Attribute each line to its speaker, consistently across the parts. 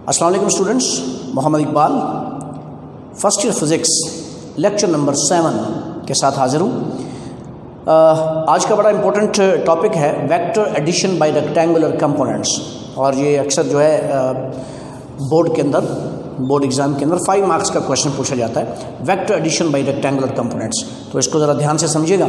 Speaker 1: अस्सलाम वालेकुम students, Mohammad Iqbal first year physics lecture number 7 के साथ हाज़िर हूँ। आज का बड़ा इम्पोर्टेंट टॉपिक है vector addition by rectangular components. और ये अक्सर जो है बोर्ड के अंदर, बोर्ड एग्ज़ाम के अंदर 5 मार्क्स का क्वेश्चन पूछा जाता है, vector addition by rectangular components. तो इसको ज़रा ध्यान से समझिएगा।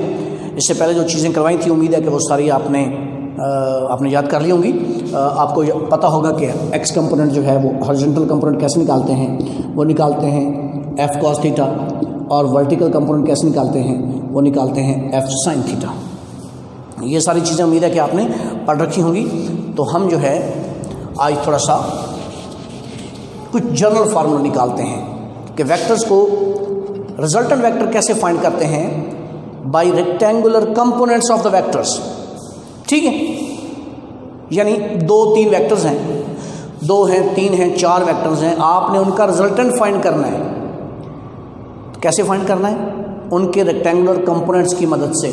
Speaker 1: इससे पहले जो चीज़ें करवाई थी, उम्मीद है कि वो सारी आपने याद कर ली होंगी। आपको पता होगा कि एक्स कंपोनेंट जो है वो हॉरिजॉन्टल कंपोनेंट कैसे निकालते हैं, वो निकालते हैं एफ कॉस थीटा, और वर्टिकल कंपोनेंट कैसे निकालते हैं, वो निकालते हैं एफ साइन थीटा। ये सारी चीज़ें उम्मीद है कि आपने पढ़ रखी होंगी। तो हम जो है आज थोड़ा सा कुछ जनरल फार्मूला निकालते हैं कि वेक्टर्स को रिजल्टेंट वेक्टर कैसे फाइंड करते हैं bye rectangular components of the vectors. ठीक है, यानी 2-3 वेक्टर्स हैं, 2 हैं, 3 हैं, 4 वेक्टर्स हैं, आपने उनका रिजल्टेंट फाइंड करना है। कैसे फाइंड करना है? उनके रेक्टेंगुलर कंपोनेंट्स की मदद से।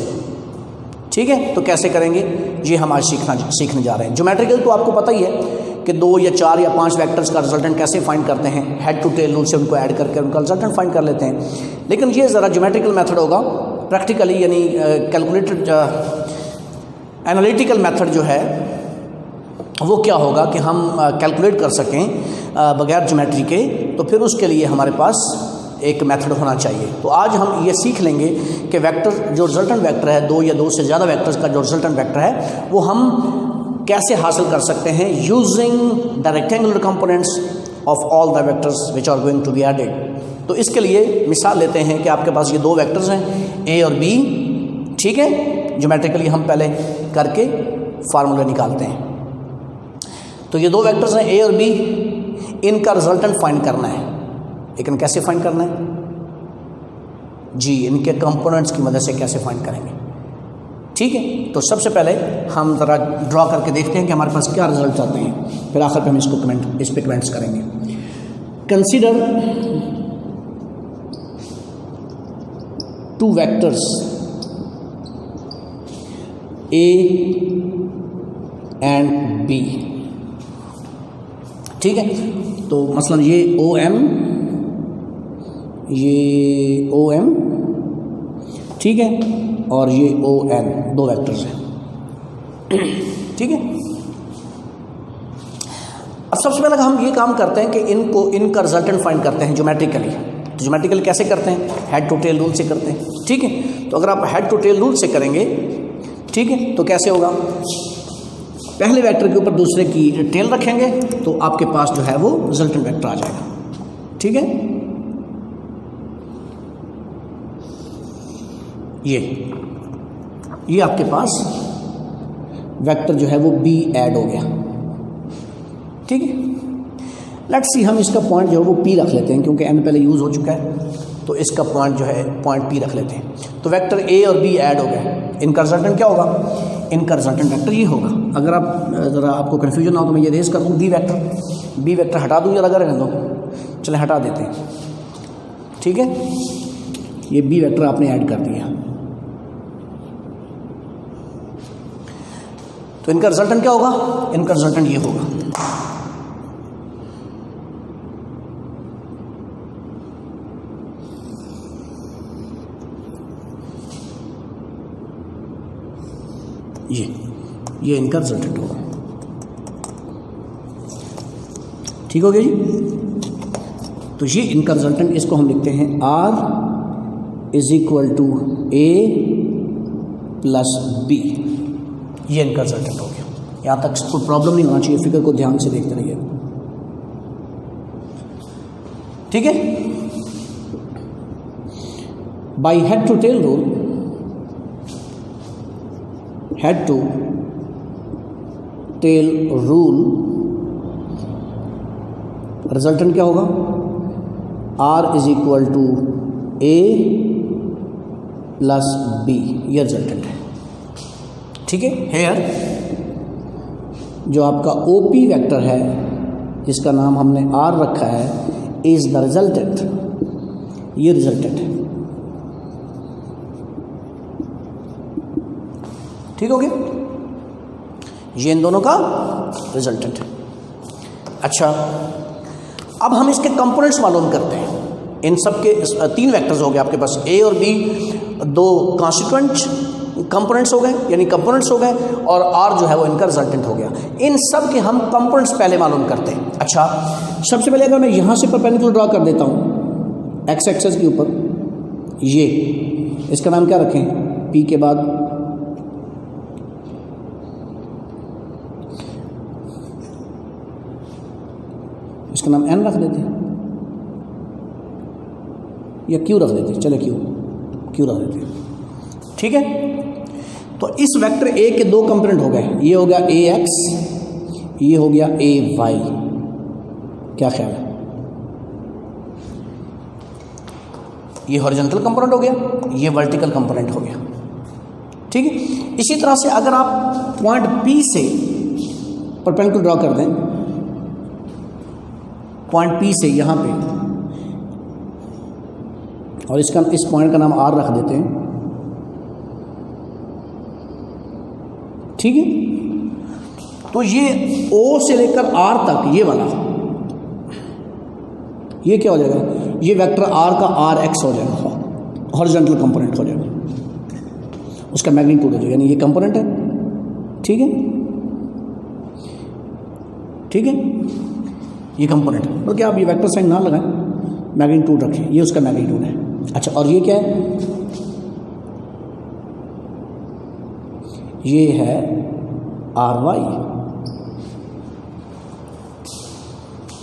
Speaker 1: ठीक है, तो कैसे करेंगे ये हम आज सीखने जा रहे हैं। ज्योमेट्रिकल तो आपको पता ही है कि 2 या 4 या 5 वेक्टर्स का रिजल्टेंट कैसे फाइंड करते हैं, हेड टू टेल रूल से उनको ऐड करके उनका रिजल्टेंट फाइंड कर लेते हैं। लेकिन ये ज़रा ज्योमेट्रिकल मेथड होगा, प्रैक्टिकली यानी कैलकुलेटेड एनालिटिकल मेथड जो है वो क्या होगा कि हम कैलकुलेट कर सकें बगैर ज्योमेट्री के। तो फिर उसके लिए हमारे पास एक मेथड होना चाहिए। तो आज हम ये सीख लेंगे कि वेक्टर जो रिजल्टेंट वेक्टर है, 2 या 2 से ज़्यादा वेक्टर्स का जो रिजल्टेंट वेक्टर है वो हम कैसे हासिल कर सकते हैं using the rectangular components of all the vectors which are going to be added. तो इसके लिए मिसाल लेते हैं कि आपके पास ये 2 वेक्टर्स हैं, ए और बी। ठीक है, ज्योमेट्रिकली हम पहले करके फार्मूला निकालते हैं। तो ये 2 वेक्टर्स हैं, ए और बी, इनका रिजल्टेंट फाइंड करना है। लेकिन कैसे फाइंड करना है जी? इनके कंपोनेंट्स की मदद से कैसे फाइंड करेंगे। ठीक है, तो सबसे पहले हम ज़रा ड्रॉ करके देखते हैं कि हमारे पास क्या रिजल्ट आते हैं, फिर आखिर पे हम इस पे कमेंट्स करेंगे। Consider 2 vectors A and B। ठीक है, तो मसलन ये OM, ये OM, ठीक है, और ये ON, 2 वेक्टर्स हैं। ठीक है, अब सबसे पहले हम ये काम करते हैं कि इनका रिजल्टेंट फाइंड करते हैं ज्योमेट्रिकली। तो ज्योमेट्रिकली कैसे करते हैं? हेड टू टेल रूल से करते हैं। ठीक है, तो अगर आप हेड टू टेल रूल से करेंगे, ठीक है, तो कैसे होगा? पहले वेक्टर के ऊपर दूसरे की टेल रखेंगे तो आपके पास जो है वो रिजल्टेंट वेक्टर आ जाएगा। ठीक है, ये आपके पास वेक्टर जो है वो बी ऐड हो गया। ठीक है, लेट्स सी, हम इसका पॉइंट जो है वो पी रख लेते हैं क्योंकि एन पहले यूज़ हो चुका है। तो इसका पॉइंट जो है पॉइंट पी रख लेते हैं। तो वेक्टर ए और बी ऐड हो गए, इनका रिजल्टेंट क्या होगा? इनका रिजल्टेंट वेक्टर ये होगा। अगर आप ज़रा आपको कन्फ्यूजन ना हो तो मैं ये रेज कर दूँ, बी वेक्टर हटा दूँ या लगा रहने दो? चलें हटा देते हैं। ठीक है, ये बी वेक्टर आपने ऐड कर दिया, तो इनका रिजल्टेंट क्या होगा? इनका रिजल्टेंट ये होगा। ये इनका रिजल्टेंट होगा। ठीक हो गया जी? तो ये इनका रिजल्टेंट, इसको हम लिखते हैं R is equal to A plus B। ये इनका रिजल्टेंट हो गया। यहाँ तक कोई प्रॉब्लम नहीं होना चाहिए, फिगर को ध्यान से देखते रहिए। ठीक है, by head to tail rule, head to tail rule, resultant क्या होगा? R is equal to A plus B। ये रिजल्टेंट है। ठीक है, हेयर जो आपका OP वेक्टर है जिसका नाम हमने R रखा है, इज द रिजल्टेंट। ये रिजल्टेंट है। ठीक हो गया, ये इन दोनों का रिजल्टेंट है। अच्छा, अब हम इसके कंपोनेंट्स मालूम करते हैं। इन सब के 3 वेक्टर्स हो गए आपके पास, ए और बी 2 कॉन्स्टिट्यूएंट कंपोनेंट्स हो गए, यानी कंपोनेंट्स हो गए, और आर जो है वो इनका रिजल्टेंट हो गया। इन सब के हम कंपोनेंट्स पहले मालूम करते हैं। अच्छा, सबसे पहले अगर मैं यहाँ से परपेंडिकुलर ड्रा कर देता हूँ एक्स एक्सेस के ऊपर, ये इसका नाम क्या रखें, पी के बाद इसका नाम एन रख देते हैं या क्यू रख देते हैं, चले क्यू रख देते हैं, ठीक है। तो इस वेक्टर ए के 2 कंपोनेंट हो गए, ये हो गया ए एक्स, ये हो गया ए वाई। क्या ख्याल है, ये हॉरिजॉन्टल कंपोनेंट हो गया, ये वर्टिकल कंपोनेंट हो गया, ठीक है। इसी तरह से अगर आप पॉइंट पी से परपेंडिकुलर ड्रॉ कर दें, पॉइंट पी से यहाँ पे, और इस पॉइंट का नाम आर रख देते हैं, ठीक है। तो ये ओ से लेकर आर तक ये वाला, ये क्या हो जाएगा, ये वेक्टर आर का आर एक्स हो जाएगा, हॉरिजॉन्टल कंपोनेंट हो जाएगा, उसका मैग्नीट्यूड हो जाएगा, यानी ये कंपोनेंट है, ठीक है, ठीक है, ये कंपोनेंट है। बल्कि आप ये वेक्टर साइन ना लगाएं, मैग्नीट्यूड रखिए, ये उसका मैग्नीट्यूड है। अच्छा, और ये क्या है, ये है आर वाई,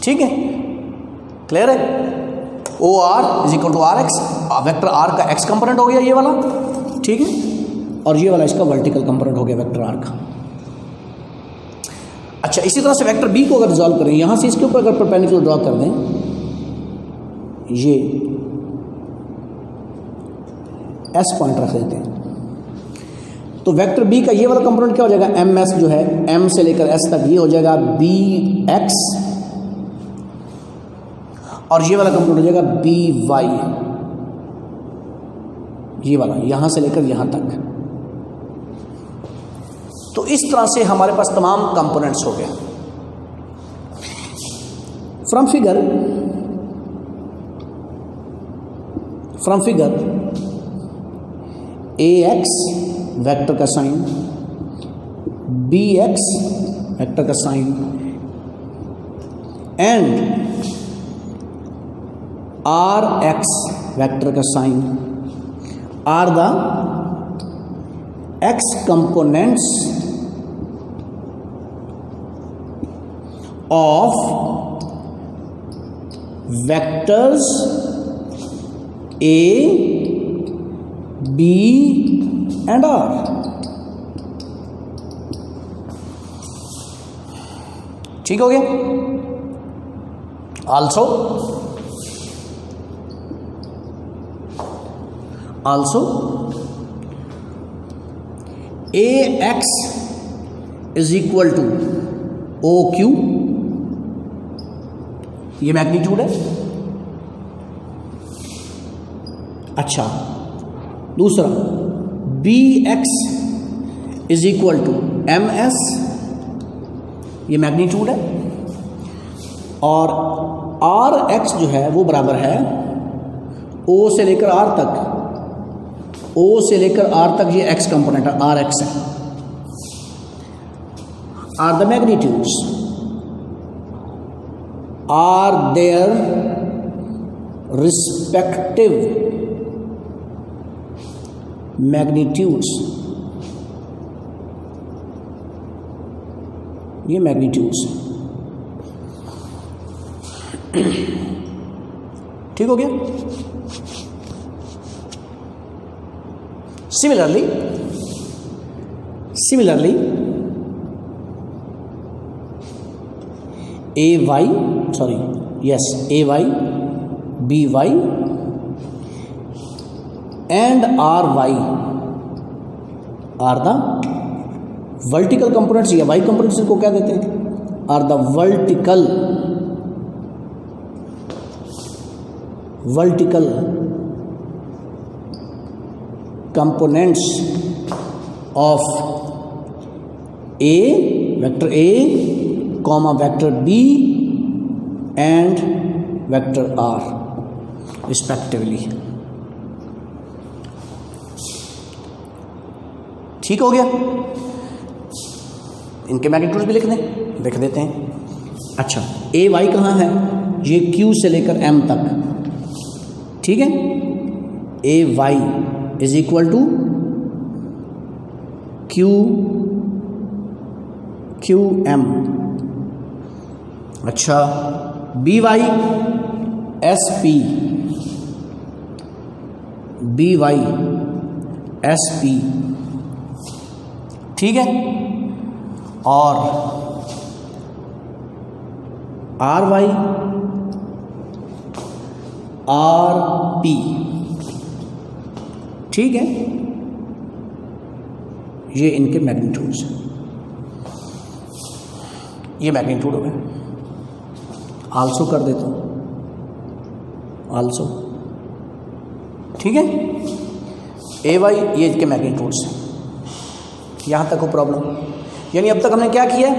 Speaker 1: ठीक है, क्लियर है। O R is equal to R x, vector R का एक्स कंपोनेंट हो गया ये वाला, ठीक है, और ये वाला इसका वर्टिकल कंपोनेंट हो गया वेक्टर आर का। अच्छा, इसी तरह से वेक्टर बी को अगर रिजॉल्व करें, यहां से इसके ऊपर अगर परपेंडिकुलर ड्रॉ कर दें, ये एस पॉइंट रख देते हैं, तो वेक्टर बी का ये वाला कंपोनेंट क्या हो जाएगा, एम एस जो है, एम से लेकर एस तक, ये हो जाएगा बी एक्स, और ये वाला कंपोनेंट हो जाएगा बी वाई, ये वाला यहां से लेकर यहां तक। तो इस तरह से हमारे पास तमाम कंपोनेंट्स हो गए। From figure A X vector का साइन, बी एक्स वेक्टर का sine, and R x vector का sine R the x components of vectors A, B and R. ठीक हो गया। also AX is equal to OQ, ये magnitude है। अच्छा, दूसरा B x is equal to M S, ये मैग्नीट्यूड है, और आर एक्स जो है वो बराबर है ओ से लेकर आर तक, ओ से लेकर आर तक ये एक्स कंपोनेंट है, आर एक्स है, are the magnitudes, are their respective magnitudes, ये magnitudes, ठीक हो गया। Similarly AY, sorry, yes, AY, BY and RY are the vertical components, या Y components को क्या देते हैं, are the vertical components of A, vector A, comma vector B and vector R respectively. ठीक हो गया। इनके मैग्नीट्यूड भी लिख देते हैं। अच्छा, ए वाई कहाँ है? ये क्यू से लेकर एम तक, ठीक है। A Y is equal to Q M. अच्छा, B Y S P, B Y S P, ठीक है। और आर वाई आर पी, ठीक है। ये इनके मैग्नीट्यूड्स हैं। ये मैग्नीट्यूड हो गए। आल्सो कर देता हूं, आल्सो, ठीक है। ए वाई ये इनके मैग्नीट्यूड्स हैं। यहां तक हो प्रॉब्लम? यानी अब तक हमने क्या किया?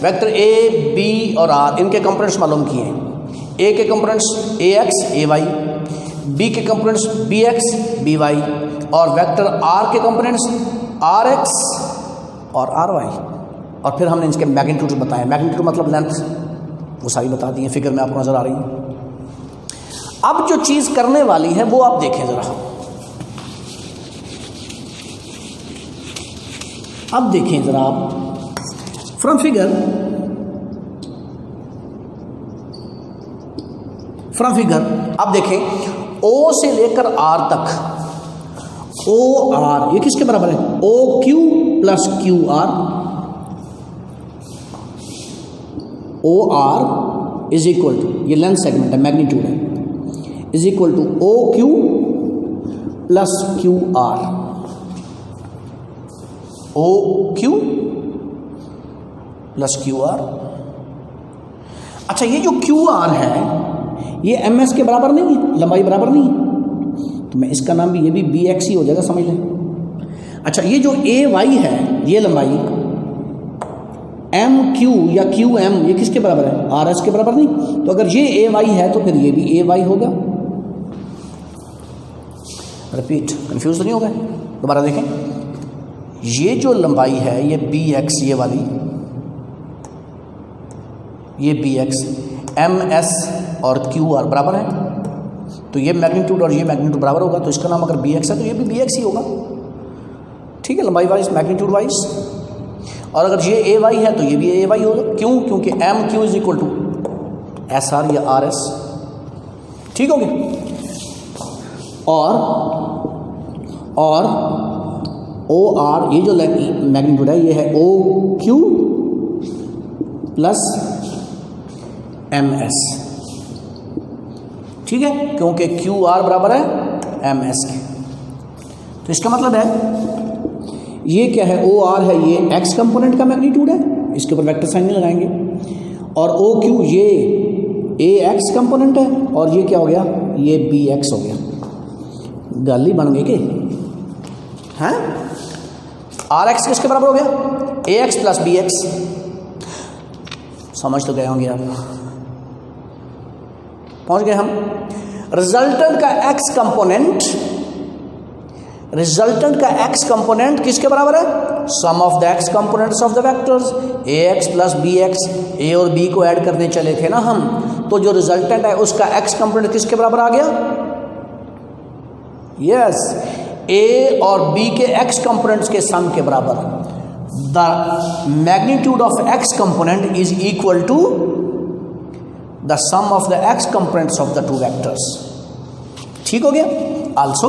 Speaker 1: वेक्टर ए, बी और आर, इनके कंपोनेंट्स मालूम किए हैं। ए के components A x A y, B के components B x B y, और वेक्टर आर के कंपोनेंट्स आर एक्स और आर वाई। और फिर हमने इसके मैग्नीट्यूड बताए। मैग्नीट्यूड मतलब लेंथ, वो सारी बता दी है, फिगर में आपको नजर आ रही है। अब जो चीज़ करने वाली है वो आप देखें ज़रा। अब देखें ज़रा आप फ्रॉम फिगर अब देखें ओ से लेकर आर तक, ओ आर ये किसके बराबर है? O Q plus Q R. O R is equal to, ये लेंथ सेगमेंट है, मैग्नीट्यूड है, is equal to O Q plus Q R. O Q plus Q R. अच्छा, ये जो क्यू आर है ये एम एस के बराबर नहीं है, लंबाई बराबर नहीं है, तो मैं इसका नाम भी, ये भी बी एक्स ही हो जाएगा, समझ लें। अच्छा, ये जो ए वाई है ये लंबाई एम क्यू या क्यू एम ये किसके बराबर है? आर एस के बराबर नहीं। तो अगर ये ए वाई है तो फिर ये भी ए वाई होगा। रिपीट, कंफ्यूज तो नहीं हो गए? दोबारा देखें, ये जो लंबाई है ये बी एक्स, ये वाली, ये बी एक्स, एम एस और क्यू आर बराबर है, तो ये मैग्नीट्यूड और ये मैग्नीट्यूड बराबर होगा, तो इसका नाम अगर बी एक्स है तो ये भी बी एक्स ही होगा, ठीक है, लंबाई वाइज, मैग्नीट्यूड वाइज। और अगर ये ए वाई है तो ये भी ए वाई होगा। क्यों? क्योंकि M Q is equal to S R या आर एस, ठीक हो गया। और ओ आर, ये जो मैग्नीट्यूड है ये है O Q plus M S, ठीक है, क्योंकि क्यू आर बराबर है एम एस के। तो इसका मतलब है ये क्या है? ओ आर है, ये एक्स कंपोनेंट का मैग्नीट्यूड है, इसके ऊपर वेक्टर साइन नहीं लगाएंगे। और ओ क्यू ये ए एक्स कंपोनेंट है, और ये क्या हो गया? ये बी एक्स हो गया। गल ही बन गई कि हैं? आर एक्स किसके बराबर हो गया? ए एक्स प्लस बी एक्स। समझ तो गए होंगे आप, पहुंच गए हम। रिजल्टेंट का एक्स कंपोनेंट किसके बराबर है? Sum of the x components of the vectors A x plus B X. A और बी को ऐड करने चले थे ना हम, तो जो रिजल्टेंट है उसका एक्स कंपोनेंट किसके बराबर आ गया? यस, ए और बी के एक्स कंपोनेंट्स के सम के बराबर। The magnitude of x component is equal to the sum of the x components of the two vectors, ठीक हो गया। आल्सो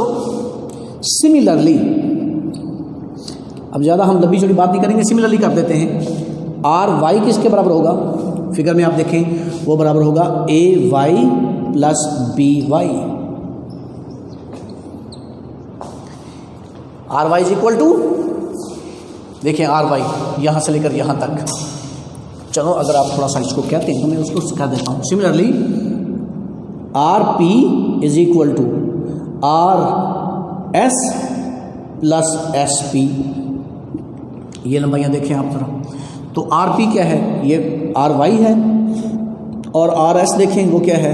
Speaker 1: सिमिलरली, अब ज़्यादा हम लंबी चौड़ी बात नहीं करेंगे, सिमिलरली कर देते हैं। आर वाई किसके बराबर होगा? फिगर में आप देखें, वो बराबर होगा A Y plus B Y. R Y is equal to, देखें आर वाई यहाँ से लेकर यहाँ तक। चलो अगर आप थोड़ा सा इसको कहते हैं तो मैं उसको सिखा देता हूँ। Similarly R P is equal to R S plus S P. ये लंबाइयाँ देखें आप जरा, तो आर पी क्या है? ये आर वाई है, और आर एस देखें वो क्या है?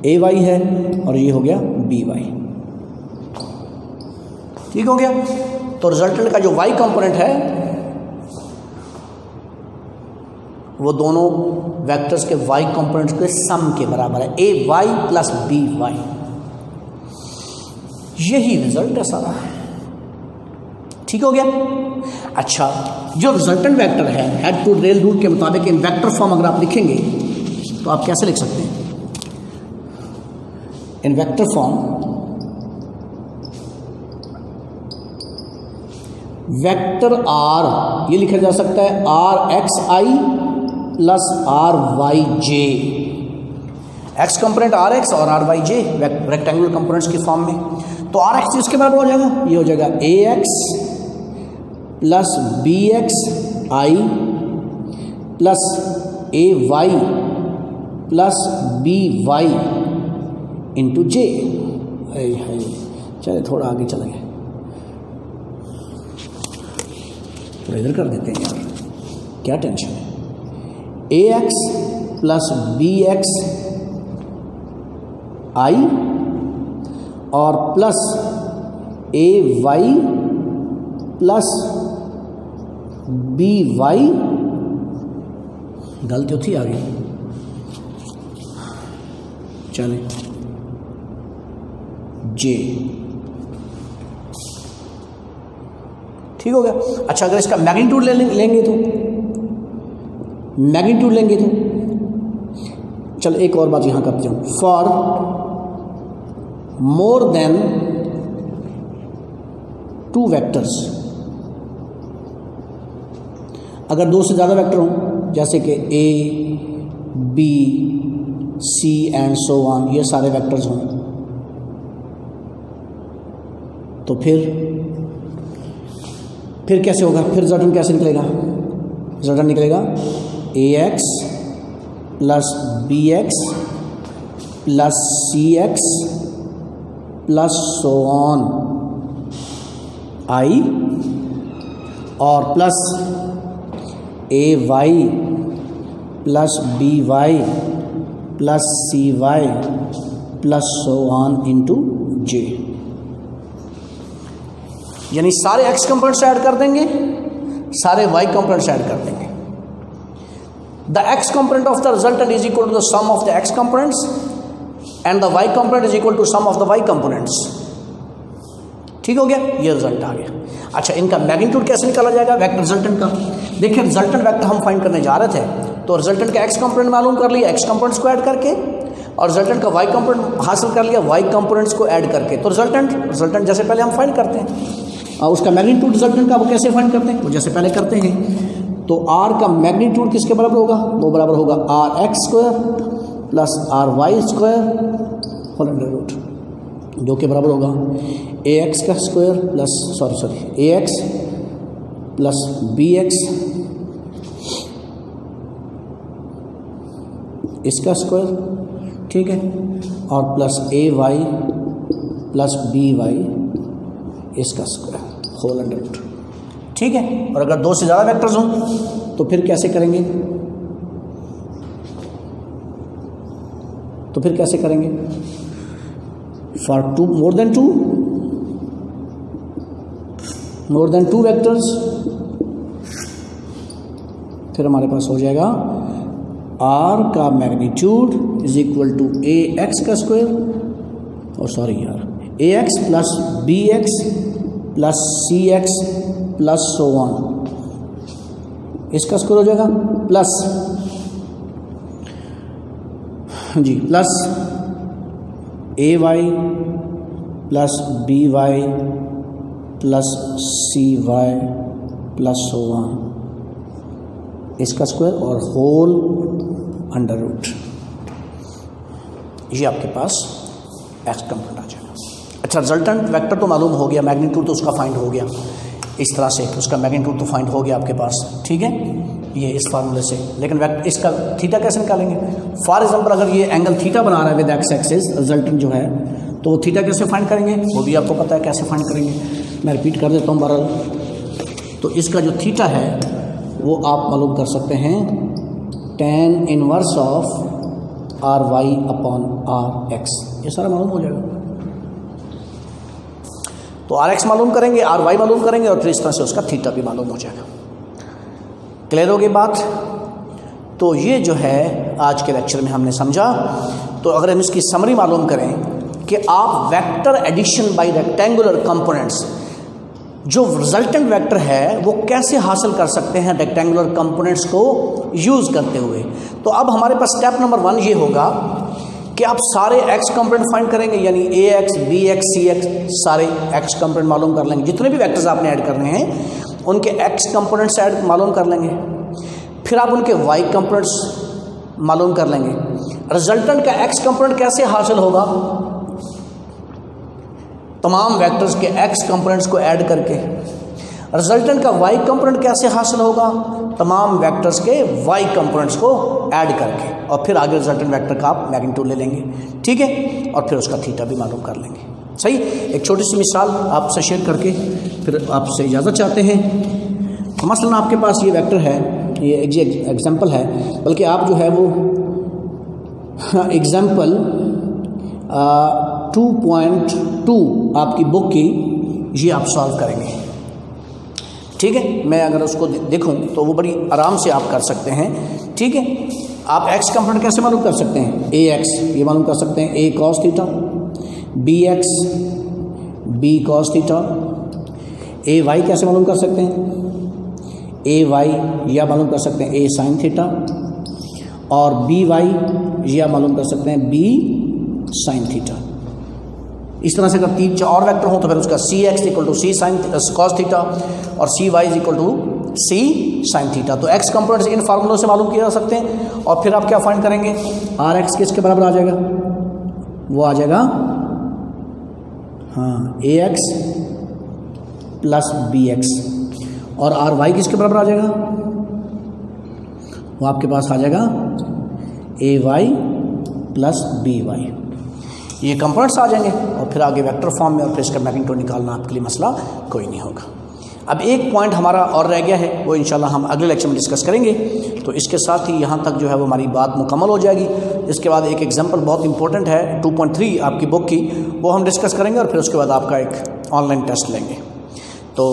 Speaker 1: ए वाई है और ये हो गया बी वाई। ठीक हो गया। तो रिजल्टेंट का जो वाई कंपोनेंट है वो दोनों वेक्टर्स के वाई कंपोनेंट्स के सम के बराबर है, A Y plus B Y. यही रिजल्ट है सारा। ठीक हो गया। अच्छा, जो रिजल्टेंट वेक्टर है हेड टू टेल रूल के मुताबिक इन वेक्टर फॉर्म अगर आप लिखेंगे तो आप कैसे लिख सकते हैं? In vector form vector R ये लिखा जा सकता है आर एक्स आई plus R y j. X component R x और R y j rectangular components की फॉर्म में। तो आर एक्स इसके बराबर हो जाएगा, ये हो जाएगा A x plus B X I plus A Y plus B Y into J. चले थोड़ा आगे चले गए, थोड़ा इधर कर देते हैं यार, क्या टेंशन है। ए एक्स प्लस बी एक्स आई और plus A Y plus B Y, गलती थी आगे, चले जे। ठीक हो गया। अच्छा, अगर इसका मैग्नीट्यूड लेंगे तो चल एक और बात यहां करते हूं। For more than two vectors, अगर दो से ज़्यादा वेक्टर हों जैसे कि A B C and so on, ये सारे वेक्टर्स हों, तो फिर कैसे होगा? फिर रिजल्टेंट कैसे निकलेगा? रिजल्टेंट निकलेगा A x plus B X plus C X plus so on I और plus A Y plus B Y plus C Y plus so on into J. यानी सारे एक्स कंपोनेंट्स ऐड कर देंगे, सारे Y components add कर देंगे। The x component of the resultant is equal to the sum of the x components and the y component is equal to sum of the y components. ठीक हो गया, ये result आ गया। अच्छा, इनका magnitude कैसे निकाला जाएगा वेक्टर रिजल्टेंट का? देखिए, रिजल्टेंट वेक्टर हम फाइंड करने जा रहे थे, तो रिजल्टेंट का एक्स कंपोनेंट मालूम कर लिया एक्स कंपोनेंट्स को ऐड करके, और रिजल्टेंट का वाई कंपोनेंट हासिल कर लिया वाई कंपोनेंट्स को ऐड करके। तो रिजल्टेंट जैसे पहले हम फाइंड करते हैं, और उसका मैग्नीट्यूड रिजल्टेंट का वो कैसे फाइंड करते हैं? वो जैसे पहले करते हैं। तो आर का मैग्नीट्यूड किसके बराबर होगा? वो बराबर होगा R x square plus R y square whole under root, जो के बराबर होगा ए एक्स का square plus A x plus B x इसका स्क्वायर, ठीक है, और plus A Y plus B y इसका स्क्वायर होल अंडर रूट। ठीक है। और अगर दो से ज़्यादा वेक्टर्स हों तो फिर कैसे करेंगे? For more than two vectors, फिर हमारे पास हो जाएगा आर का magnitude is equal to A x का स्क्वायर, और A x plus B X plus C X plus so on, इसका स्क्वायर हो जाएगा, plus plus A Y plus B Y plus C Y plus so on, इसका square और whole under root. ये आपके पास x component आ जाएगा। अच्छा, resultant vector तो मालूम हो गया, मैग्नीट्यूड तो उसका फाइंड हो गया, इस तरह से उसका मैग्नीट्यूड तो फाइंड हो गया आपके पास। ठीक है, ये इस फार्मूले से। लेकिन इसका थीटा कैसे निकालेंगे? फॉर एग्जांपल, अगर ये एंगल थीटा बना रहा है विद एक्स एक्सिस, रिजल्टेंट जो है, तो वो थीटा कैसे फाइंड करेंगे? वो भी आपको पता है कैसे फाइंड करेंगे। मैं रिपीट कर देता हूँ बहरहाल। तो इसका जो थीटा है वो आप मालूम कर सकते हैं tan inverse of R y upon R x, ये सारा मालूम हो जाएगा। तो आर एक्स मालूम करेंगे, आर वाई मालूम करेंगे और फिर इस तरह से उसका थीटा भी मालूम हो जाएगा। क्लियर होगी बात? तो ये जो है आज के लेक्चर में हमने समझा। तो अगर हम इसकी समरी मालूम करें कि आप vector addition by rectangular components, जो रिजल्टेंट वेक्टर है वो कैसे हासिल कर सकते हैं रेक्टेंगुलर कंपोनेंट्स को यूज़ करते हुए। तो अब हमारे पास स्टेप नंबर 1 ये होगा कि आप सारे एक्स कंपोनेंट फाइंड करेंगे, यानी ए एक्स, बी एक्स, सी एक्स, सारे एक्स कंपोनेंट मालूम कर लेंगे। जितने भी वेक्टर्स आपने ऐड करने हैं उनके एक्स कंपोनेंट्स ऐड मालूम कर लेंगे। फिर आप उनके वाई कंपोनेंट्स मालूम कर लेंगे। रिजल्टेंट का एक्स कंपोनेंट कैसे हासिल होगा? तमाम वेक्टर्स के एक्स कंपोनेंट्स को ऐड करके। रिजल्टेंट का वाई कंपोनेंट कैसे हासिल होगा? तमाम वेक्टर्स के वाई कंपोनेंट्स को ऐड करके। और फिर आगे रिजल्टेंट वेक्टर का आप मैग्नीट्यूड ले लेंगे, ठीक है, और फिर उसका थीटा भी मालूम कर लेंगे। सही। एक छोटी सी मिसाल आपसे शेयर करके फिर आपसे इजाज़त चाहते हैं। मसलन आपके पास ये वेक्टर है, ये एग्जाम्पल है, बल्कि आप जो है वो एग्जाम्पल 2.2 आपकी बुक की ये आप सॉल्व करेंगे, ठीक है। मैं अगर उसको देखूं तो वो बड़ी आराम से आप कर सकते हैं, ठीक है। आप एक्स कंपोनेंट कैसे मालूम कर सकते हैं? ए एक्स ये मालूम कर सकते हैं, A cos theta, B x B cos theta. A Y कैसे मालूम कर सकते हैं? ए वाई या मालूम कर सकते हैं ए साइन थीटा, और बी वाई या मालूम कर सकते हैं बी साइन थीटा। इस तरह से अगर 3 और वेक्टर हो तो फिर उसका C X equal to C sine cos theta और C Y equal to C sine theta. तो एक्स कंपोनेंट्स इन फार्मूलों से मालूम किए जा सकते हैं। और फिर आप क्या फाइंड करेंगे? आर एक्स किसके बराबर आ जाएगा? वो आ जाएगा हाँ ए एक्स प्लस बी एक्स। और आर वाई किसके बराबर आ जाएगा? वो आपके पास आ जाएगा ए वाई प्लस बी वाई। ये कंपोनेंट्स आ जाएंगे और फिर आगे वेक्टर फॉर्म में, और फिर इसका मैग्नीट्यूड निकालना आपके लिए मसला कोई नहीं होगा। अब एक पॉइंट हमारा और रह गया है, वो इंशाल्लाह हम अगले लेक्चर में डिस्कस करेंगे। तो इसके साथ ही यहाँ तक जो है वो हमारी बात मुकम्मल हो जाएगी। इसके बाद एक एग्जांपल बहुत इंपॉर्टेंट है 2.3 आपकी बुक की, वो हम डिस्कस करेंगे और फिर उसके बाद आपका एक ऑनलाइन टेस्ट लेंगे। तो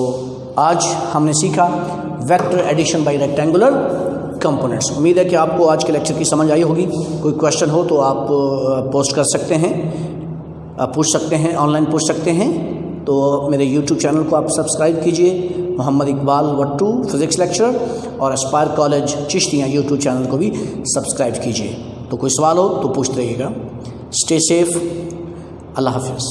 Speaker 1: आज हमने सीखा vector addition by rectangular components. उम्मीद है कि आपको आज के लेक्चर की समझ आई होगी। कोई क्वेश्चन हो तो आप पोस्ट कर सकते हैं, पूछ सकते हैं, ऑनलाइन पूछ सकते हैं। तो मेरे YouTube चैनल को आप सब्सक्राइब कीजिए, मोहम्मद इकबाल वट्टू फिज़िक्स लेक्चरर, और Aspire college Chishtian YouTube channel को भी सब्सक्राइब कीजिए। तो कोई सवाल हो तो पूछते रहिएगा। स्टे सेफ, अल्लाह हाफिज़।